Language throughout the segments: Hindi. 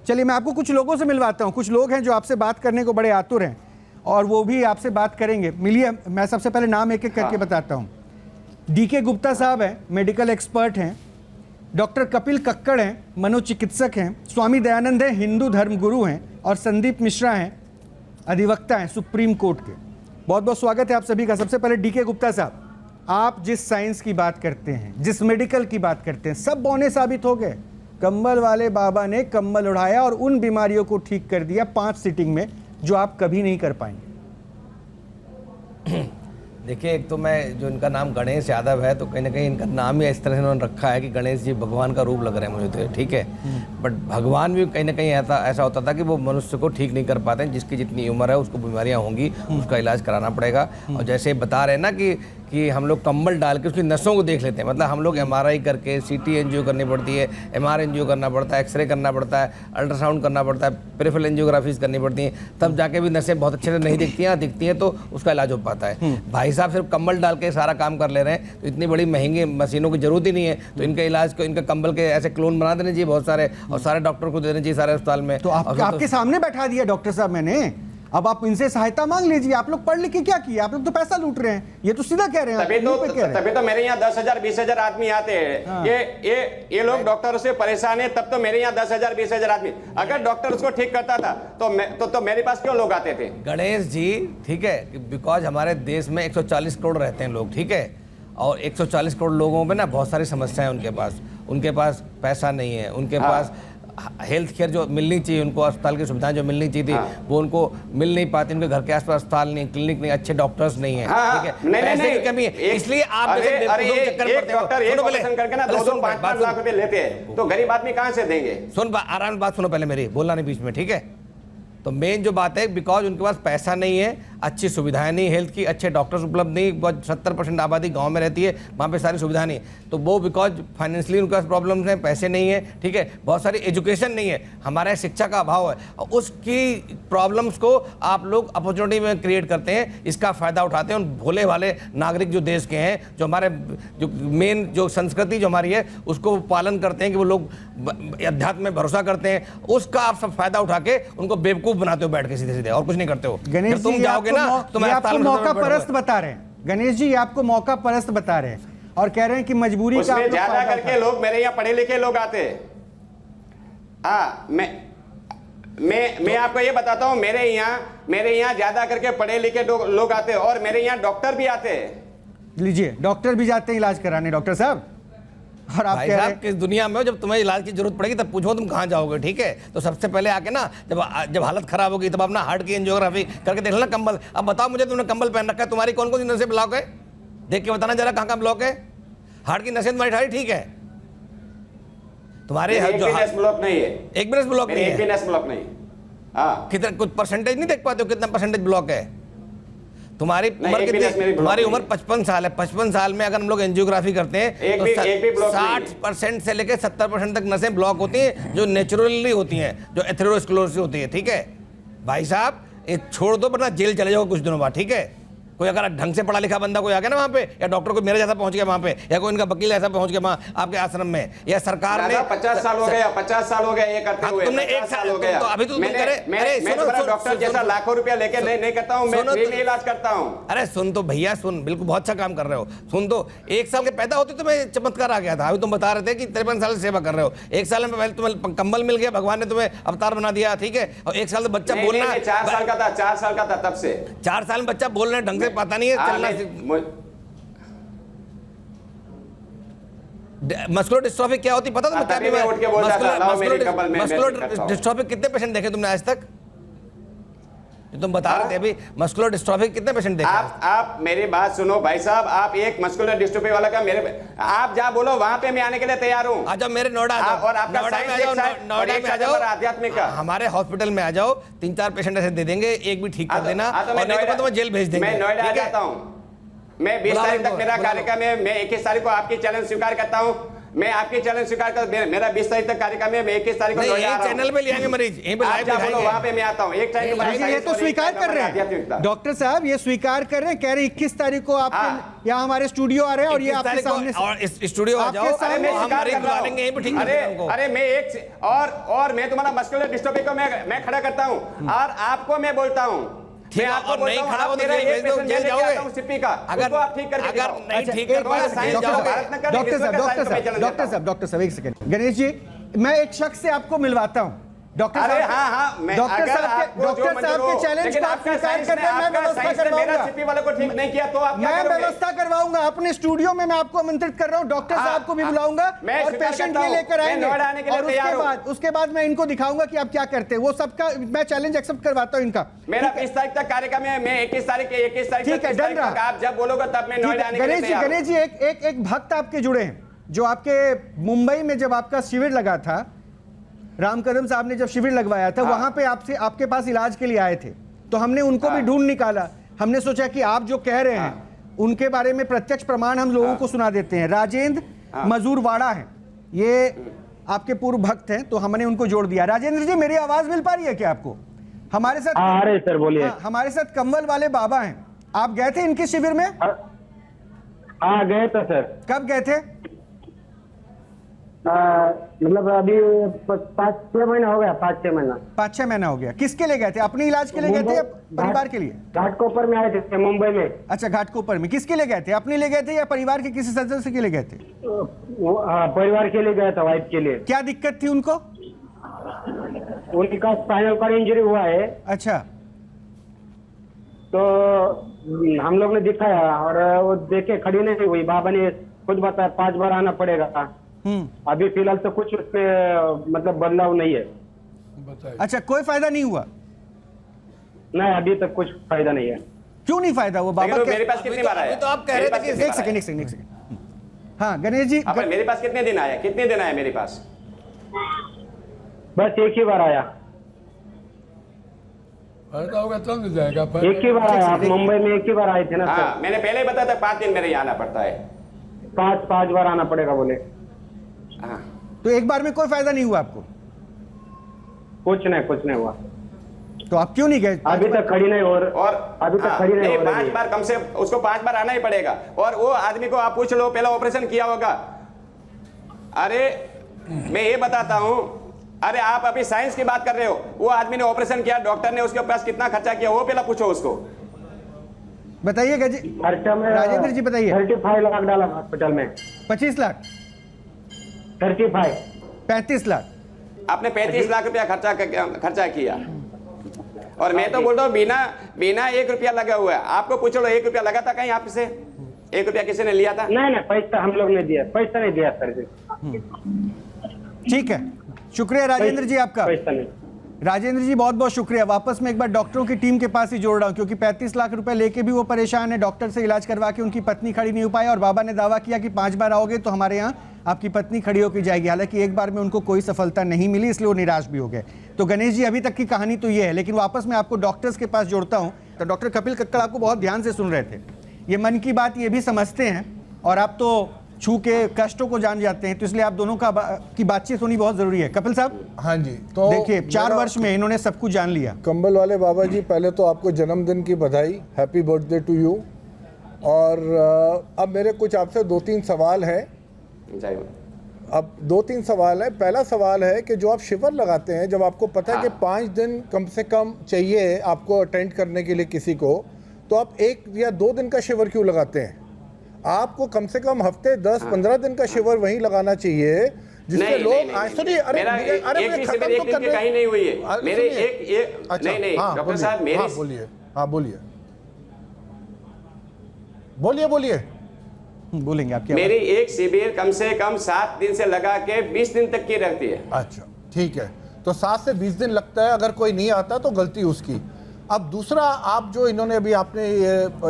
चलिए मैं आपको कुछ लोगों से मिलवाता हूँ। कुछ लोग हैं जो आपसे बात करने को बड़े आतुर हैं और वो भी आपसे बात करेंगे। मिलिए, मैं सबसे पहले नाम एक एक करके बताता हूँ। डीके गुप्ता साहब हैं, मेडिकल एक्सपर्ट हैं। डॉक्टर कपिल कक्कड़ हैं, मनोचिकित्सक हैं। स्वामी दयानंद हैं, हिंदू धर्म गुरु हैं। और संदीप मिश्रा हैं, अधिवक्ता हैं सुप्रीम कोर्ट के। बहुत बहुत स्वागत है आप सभी का। सबसे पहले डीके गुप्ता साहब, आप जिस साइंस की बात करते हैं, जिस मेडिकल की बात करते हैं, सब बौने साबित हो गए। कंबल वाले बाबा ने कंबल उड़ाया और उन बीमारियों को ठीक कर दिया 5 सीटिंग में, जो आप कभी नहीं कर पाएंगे। देखिए, एक तो मैं जो इनका नाम गणेश यादव है, तो कहीं ना कहीं इनका नाम ही इस तरह से उन्होंने रखा है कि गणेश जी भगवान का रूप लग रहे हैं मुझे तो, ठीक है। बट भगवान भी कहीं ना कहीं ऐसा होता था कि वो मनुष्य को ठीक नहीं कर पाते हैं। जिसकी जितनी उम्र है उसको बीमारियां होंगी, उसका इलाज कराना पड़ेगा। और जैसे बता रहे हैं ना कि हम लोग कंबल डाल के उसकी नसों को देख लेते हैं। मतलब हम लोग MRI करके CT एंजियो करनी पड़ती है, MR एंजियो करना पड़ता है, एक्सरे करना पड़ता है, अल्ट्रासाउंड करना पड़ता है, पेरिफेरल एंजियोग्राफीज करनी पड़ती हैं, तब जाके भी नसें बहुत अच्छे से नहीं दिखती हैं तो उसका इलाज हो पाता है। भाई साहब सिर्फ कंबल डाल के सारा काम कर ले रहे हैं, तो इतनी बड़ी महंगी मशीनों की जरूरत ही नहीं है। तो इनके इलाज को, इनका कंबल के ऐसे क्लोन बना देने चाहिए बहुत सारे, और सारे डॉक्टर को देने चाहिए सारे अस्पताल में। तो आपके सामने बैठा दिया डॉक्टर साहब मैंने, अब आप इनसे सहायता मांग लीजिए। आप लोग पढ़ लिख के क्या किया? आप लोग तो पैसा लूट रहे हैं, ये तो सीधा कह रहे हैं। तभी तो मेरे यहाँ 10,000 20,000 आदमी आते हैं। हाँ। ये लोग डॉक्टर से परेशान है, तब तो मेरे यहाँ 10,000 20,000 आदमी। अगर डॉक्टर उसको ठीक करता था तो मेरे पास क्यों लोग आते थे? गणेश जी, ठीक है, बिकॉज हमारे देश में 140 करोड़ रहते हैं लोग, ठीक है। और 140 करोड़ लोगों में ना बहुत सारी समस्याएं उनके पास पैसा नहीं है, उनके पास हेल्थ केयर जो मिलनी चाहिए उनको, अस्पताल की सुविधाएं जो मिलनी चाहिए थी वो उनको मिल नहीं पाती। उनके घर के आसपास अस्पताल नहीं, क्लिनिक नहीं, अच्छे डॉक्टर्स नहीं है, ठीक है, पैसे की कमी है। इसलिए आप $5 लाख रुपए लेते हैं तो गरीब आदमी कहां से देंगे? आराम बात सुनो पहले मेरी, बोलना नहीं बीच में, ठीक है। तो मेन जो बात है, बिकॉज उनके पास पैसा नहीं है, अच्छी सुविधाएं नहीं, हेल्थ की अच्छे डॉक्टर्स उपलब्ध नहीं। बहुत 70% आबादी गांव में रहती है, वहाँ पे सारी सुविधा नहीं, तो वो बिकॉज फाइनेंशियली उनके पास प्रॉब्लम्स हैं, पैसे नहीं है, ठीक है। बहुत सारी एजुकेशन नहीं है, हमारे शिक्षा का अभाव है, और उसकी प्रॉब्लम्स को आप लोग अपॉर्चुनिटी में क्रिएट करते हैं, इसका फ़ायदा उठाते हैं। उन भोले भाले नागरिक जो देश के हैं, जो हमारे जो मेन जो संस्कृति जो हमारी है उसको पालन करते हैं, कि वो लोग अध्यात्म में भरोसा करते हैं, उसका आप सब फायदा उठा के उनको बेवकूफ़ बनाते हो बैठ के सीधे सीधे, और कुछ नहीं करते हो। गणेश जी, तुम जाओगे ना तो मैं आपको मौका परस्त बता रहे हैं। गणेश जी, आपको मौका परस्त बता रहे हैं और कह रहे हैं कि मजबूरी का ज्यादा करके लोग मेरे यहाँ पढ़े लिखे लोग आते हैं। हाँ, मैं आपको ये बताता हूँ, मेरे यहाँ ज्यादा करके पढ़े लिखे लोग आते हैं, और मेरे यहाँ डॉक्टर भी आते हैं। लीजिए, डॉक्टर भी जाते हैं इलाज कराने। डॉक्टर साहब, और आप कह रहे हैं किस दुनिया में हो, जब तुम्हें इलाज की जरूरत पड़ेगी तब पूछो तुम कहाँ जाओगे, ठीक है। तो सबसे पहले आके ना जब हालत खराब होगी तब अपना हार्ट की एंजियोग्राफी करके देख लेना कंबल। अब बताओ मुझे, तुमने कंबल पहन रखा है, तुम्हारी कौन कौन सी नसें ब्लॉक है? देख के बताना जरा कहाँ कहाँ ब्लॉक है। हार्ट की नसें तुम्हारी ठारी ठीक है, तुम्हारे ब्लॉक नहीं है, एक भी नस ब्लॉक नहीं है, ब्लॉक नहीं। हाँ, कितना कुछ परसेंटेज नहीं देख पाते हो कितना परसेंटेज ब्लॉक है? तुम्हारी उम्र कितनी? तुम्हारी उम्र 55 साल है। 55 साल में अगर हम लोग एंजियोग्राफी करते हैं तो 60% से लेकर 70% तक नसें ब्लॉक होती हैं, जो नेचुरली होती हैं, जो एथेरोस्क्लेरोसिस होती है, ठीक है। भाई साहब, ये छोड़ दो, वरना जेल चले जाओ कुछ दिनों बाद, ठीक है। कोई अगर ढंग से पढ़ा लिखा बंदा कोई आ गया ना वहाँ पे, या डॉक्टर को मेरे जैसा पहुंच गया वहाँ पे, या कोई इनका वकील ऐसा पहुंच गया वहाँ आपके आश्रम में, या सरकार ने 50 साल हो गया, 50 साल हो गया ये करते हुए। तुमने 1 साल हो गया, तो अभी तो मैं डॉक्टर जैसा लाखों रुपया लेके नहीं करता हूँ, मैं फ्री में इलाज करता हूँ। अरे सुन तो भैया, सुन, बिल्कुल बहुत अच्छा काम कर रहे हो। सुन तो, 1 साल के पैदा होते तो मैं चमत्कार आ गया था। अभी तुम बता रहे थे कि 53 साल से सेवा कर रहे हो। 1 साल में पहले तुम्हें कंबल मिल गया, भगवान ने तुम्हें अवतार बना दिया, ठीक है। और 1 साल तो बच्चा बोलना, 4 साल का था, 4 साल का था तब से। 4 साल में बच्चा बोलना ढंग से पता नहीं है, मस्कुलर डिस्ट्रॉफी क्या होती पता तुम्हें? मस्कुलर डिस्ट्रॉफी कितने पेशेंट देखे तुमने आज तक? तुम बता रहे थे अभी, मस्कुलर डिस्ट्रॉफी कितने पेशेंट देखे? आप मेरी बात सुनो भाई साहब, आप एक मस्कुलर डिस्ट्रॉफी वाला का आप जहाँ बोलो वहां पे मैं आने के लिए तैयार हूँ। आ जाओ मेरे नोएडा, और आपका नोएडा में आ जाओ, आध्यात्मिक का हमारे हॉस्पिटल में आ जाओ, 3-4 पेशेंट ऐसे दे देंगे, एक भी ठीक कर देना, और नहीं तो तुम्हें जेल भेज देंगे। मैं नोएडा जाता हूँ, मैं 20 तारीख तक मेरा कार्यक्रम है, मैं 21 तारीख को आपकी चैलेंज स्वीकार करता हूँ। मैं आपके चैलेंज स्वीकार कर मेरा 20 तारीख तक कार्यक्रम है, मैं 21 तारीख को नहीं, नोएडा आ यही रहा हूं। चैनल पे ले आएंगे मरीज, यहीं पे आप लाइव जहाँ बोलो दिखाएंगे। वहाँ पे मैं आता हूँ। एक टाइम ये तो स्वीकार कर रहे हैं डॉक्टर साहब, ये स्वीकार कर रहे हैं, कह रहे हैं 21 तारीख को आप यहाँ हमारे स्टूडियो आ रहे हैं और ये 21 आपके तारीख को सामने और इस स्टूडियो आ आपके जाओ, सामने हम स्वीकार मरीज कर बुला रहा लेंगे, यहीं पे ठीक हूं। मिलेगा हमको। अरे मैं एक और मैं तुम्हारा मस्कुलर डिस्ट्रोफी को मैं खड़ा करता हूँ और आपको मैं बोलता हूँ, मैं आपको और नहीं बोलता हूँ, खड़ा हो आप तो मेरा जेल एक भेज दो, पेशेंट जेल लेके जाओगे। आता हूँ सिप्पी का, उसको आप ठीक करके अगर दिखाओ। नहीं ठीक एक कर पाए बात- साइंस डॉक्टर जाओगे। भारत में कर डॉक्टर साहब, डॉक्टर डॉक्टर साहब, एक सेकंड गणेश जी, मैं एक शख्स से आपको मिलवाता हूँ। डॉक्टर अरे साहब, हाँ हाँ, मैं डॉक्टर अगर साहब आपको के जो मंजूर हो, चैलेंज लेकिन को आप आपका स्वीकार साइंस कर ने दें, मैं आपका व्यवस्था साइंस ने मेरा करवाऊंगा। सिप्पी वाले को ठीक नहीं किया तो आप क्या मैं करोगे? व्यवस्था करवाऊंगा, अपने स्टूडियो में मैं आपको आमंत्रित कर रहा हूँ, डॉक्टर हाँ, साहब को भी हाँ, बुलाऊंगा मैं और स्वीकार पेशेंट करता ये हूं, लेकर मैं आएंगे नोएडा आने के लिए और तैयार हूं। उसके बाद मैं इनको दिखाऊंगा कि आप क्या करते हैं, वो सबका मैं चैलेंज एक्सेप्ट करवाता हूँ इनका। मेरा 20 तारीख तक कार्यक्रम है, मैं 21 तारीख ठीक है, डन रहा। आप जब बोलोगे तब मैं ठीक नोएडा है, आने के लिए तैयार हूं। गणेश जी एक भक्त आपके जुड़े हैं जो आपके मुंबई में जब आपका शिविर लगा था, राम कदम साहब ने जब शिविर लगवाया था, वहां पे आपके पास इलाज के लिए आए थे, तो हमने उनको भी ढूंढ निकाला। हमने सोचा कि आप जो कह रहे हैं उनके बारे में प्रत्यक्ष प्रमाण हम लोगों को सुना देते हैं। राजेंद्र मजूरवाड़ा हैं, ये आपके पूर्व भक्त हैं, तो हमने उनको जोड़ दिया। राजेंद्र जी, मेरी आवाज मिल पा रही है क्या आपको? हमारे साथ अरे सर बोलिए। हमारे साथ कंवल वाले बाबा हैं, आप गए थे इनके शिविर में? हाँ गए तो सर। कब गए थे? मतलब अभी 5-6 महीना हो गया, 5-6 महीना। 5-6 महीना हो गया। किसके लिए गए थे? अपने इलाज के लिए गए थे या परिवार के लिए? घाटकोपर में आए थे मुंबई में। अच्छा, घाटकोपर में किसके लिए गए थे? अपने लिए गए थे या परिवार के किसी सदस्य के लिए गए थे? परिवार के लिए गया था, वाइफ के लिए। क्या दिक्कत थी उनको? उनका स्पाइनल कॉर्ड इंजरी हुआ है, अच्छा, तो हम लोग ने दिखाया और वो देखे खड़ी नहीं हुई। बाबा ने खुद बताया 5 बार आना पड़ेगा। अभी फिलहाल तो कुछ उसमें मतलब बदलाव नहीं है। अच्छा, कोई फायदा नहीं हुआ? नहीं, अभी तक कुछ फायदा नहीं है। क्यों नहीं फायदा हुआ बाबा? लेकिन मेरे पास कितनी बार आया? अभी तो आप कह रहे थे कि एक सेकंड। हाँ गणेश जी, अब मेरे पास कितने दिन आया? कितने दिन आया मेरे पास? बस एक ही बार आया। फायदा होगा तब मिल जाएगा। एक ही बार आया। आप मुंबई में एक ही बार आए थे ना हाँ, सर? मैंने पहले ही बताया था 5 दिन मेरे यहाँ आना पड़ता है। 5 बार आना पड़ेगा बोले। हाँ, तो एक बार में कोई फायदा नहीं हुआ आपको? कुछ नहीं हुआ। तो आप क्यों नहीं गए? अभी तक खड़ी नहीं और अभी तक हाँ, खड़ी नहीं नहीं, हो रही 5 है। बार कम से उसको 5 बार आना ही पड़ेगा। और वो आदमी को आप पूछ लो, पहला ऑपरेशन किया होगा। अरे मैं ये बताता हूँ, अरे आप अभी साइंस की बात कर रहे हो, वो आदमी ने ऑपरेशन किया, डॉक्टर ने उसके पास कितना खर्चा किया वो पहला पूछो उसको। बताइएगा जी, खर्चा में राजेंद्र जी बताइए। 35 लाख डाला हॉस्पिटल में। 25 लाख? 35। 35 लाख? आपने 35 लाख रुपया खर्चा किया। और मैं तो बोल रहा हूँ बिना 1 रुपया लगा हुआ है। आपको पूछ लो 1 रुपया लगा था कहीं आपसे? 1 रुपया किसी ने लिया था? नहीं पैसा हम लोग ने दिया, पैसा नहीं दिया सर जी। ठीक है, शुक्रिया राजेंद्र जी आपका। पैसा नहीं। राजेंद्र जी बहुत बहुत शुक्रिया। वापस मैं एक बार डॉक्टरों की टीम के पास ही जोड़ रहा हूं, क्योंकि 35 लाख रुपए लेके भी वो परेशान है। डॉक्टर से इलाज करवा के उनकी पत्नी खड़ी नहीं हो पाई और बाबा ने दावा किया कि 5 बार आओगे तो हमारे यहाँ आपकी पत्नी खड़ी होकर जाएगी। हालांकि एक बार में उनको कोई सफलता नहीं मिली, इसलिए वो निराश भी हो गए। तो गणेश जी, अभी तक की कहानी तो ये है, लेकिन वापस मैं आपको डॉक्टर्स के पास जोड़ता हूँ। तो डॉक्टर कपिल कक्कड़ आपको बहुत ध्यान से सुन रहे थे, ये मन की बात ये भी समझते हैं और आप तो छू के कष्टों को जान जाते हैं, तो इसलिए आप दोनों की बातचीत होनी बहुत जरूरी है। कपिल साहब, हाँ जी, तो देखिए 4 वर्ष में इन्होंने सब कुछ जान लिया। कंबल वाले बाबा जी, पहले तो आपको जन्मदिन की बधाई, हैप्पी बर्थडे टू यू। और अब मेरे कुछ आपसे 2-3 सवाल हैं। अब 2-3 सवाल है। पहला सवाल है कि जो आप शिविर लगाते हैं, जब आपको पता है कि 5 दिन कम से कम चाहिए आपको अटेंड करने के लिए किसी को, तो आप 1 या 2 दिन का शिविर क्यों लगाते हैं? आपको कम से कम हफ्ते 10-15 दिन का शिविर वहीं लगाना चाहिए, जिससे लोग सुनिए। मेरा एक भी शिविर एक दिन की कहीं नहीं हुई है। मेरे एक नहीं डॉक्टर साहब, मेरे बोलिए। हाँ बोलिए बोलेंगे आप क्या? मेरी एक शिविर कम से कम 7 दिन से लगा के 20 दिन तक की रहती है। अच्छा ठीक है, तो 7 से 20 दिन लगता है। अगर कोई नहीं आता तो गलती उसकी। अब दूसरा, आप जो इन्होंने अभी आपने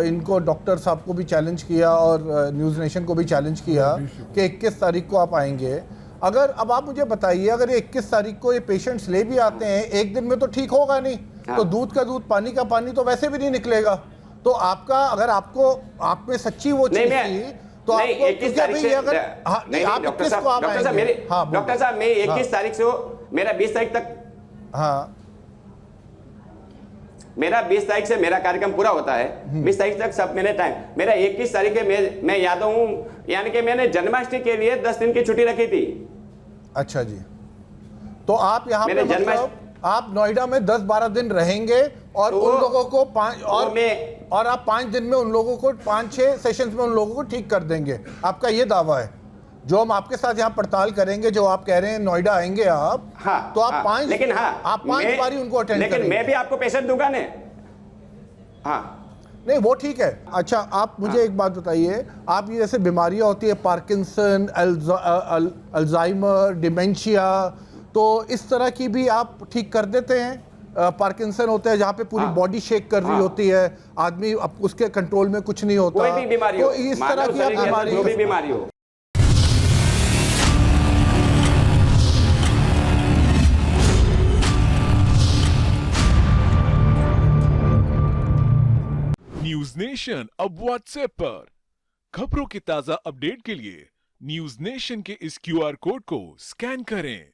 इनको डॉक्टर साहब को भी चैलेंज किया और न्यूज़ नेशन को भी चैलेंज किया कि 21 तारीख को आप आएंगे। अगर अब आप मुझे बताइए, अगर ये 21 तारीख को ये पेशेंट्स ले भी आते हैं, एक दिन में तो ठीक होगा नहीं। तो दूध का दूध, पानी का पानी तो वैसे भी नहीं निकलेगा। तो आपका, अगर आपको आप में सच्ची वो चीज़ थी तो नहीं, आपको 21 क्योंकि तारीख अभी से अगर हाँ, नहीं, आप डॉक्टर 21 को आप साहब आएंगे। मेरे हाँ, बोलिए। डॉक्टर साहब मैं 21 तारीख से मेरा 20 तारीख तक हाँ मेरा 20 तारीख से मेरा कार्यक्रम पूरा होता है। 20 तारीख तक सब मैंने टाइम, मेरा 21 तारीख है, मैं यादव हूँ, यानी कि मैंने जन्माष्टमी के लिए 10 दिन की छुट्टी रखी थी। अच्छा जी, तो आप यहाँ पे मेरे मतलब आप नोएडा में 10-12 दिन रहेंगे और तो उन लोगों को और आप 5 दिन में उन लोगों को 5-6 सेशंस में उन लोगों को ठीक कर देंगे, आपका ये दावा है? जो हम आपके साथ यहाँ पड़ताल करेंगे, जो आप कह रहे हैं नोएडा आएंगे आप, हाँ, तो आप हाँ, 5 लेकिन हाँ, आप 5 बारी उनको अटेंड लेकिन करेंगे। मैं भी आपको पेशेंट दूंगा ने। हाँ नहीं वो ठीक है। अच्छा आप मुझे एक बात बताइए, आप ये जैसे बीमारियां होती है पार्किंसन, अल्जाइमर, डिमेंशिया, तो इस तरह की भी आप ठीक कर देते हैं? पार्किंसन होता है जहाँ पे पूरी बॉडी शेक कर रही होती है, आदमी उसके कंट्रोल में कुछ नहीं होता, कोई भी बीमारी हो, तो इस तरह की आप जो भी बीमारी हो। न्यूज नेशन अब व्हाट्सएप पर खबरों के ताजा अपडेट के लिए न्यूज नेशन के इस QR कोड को स्कैन करें।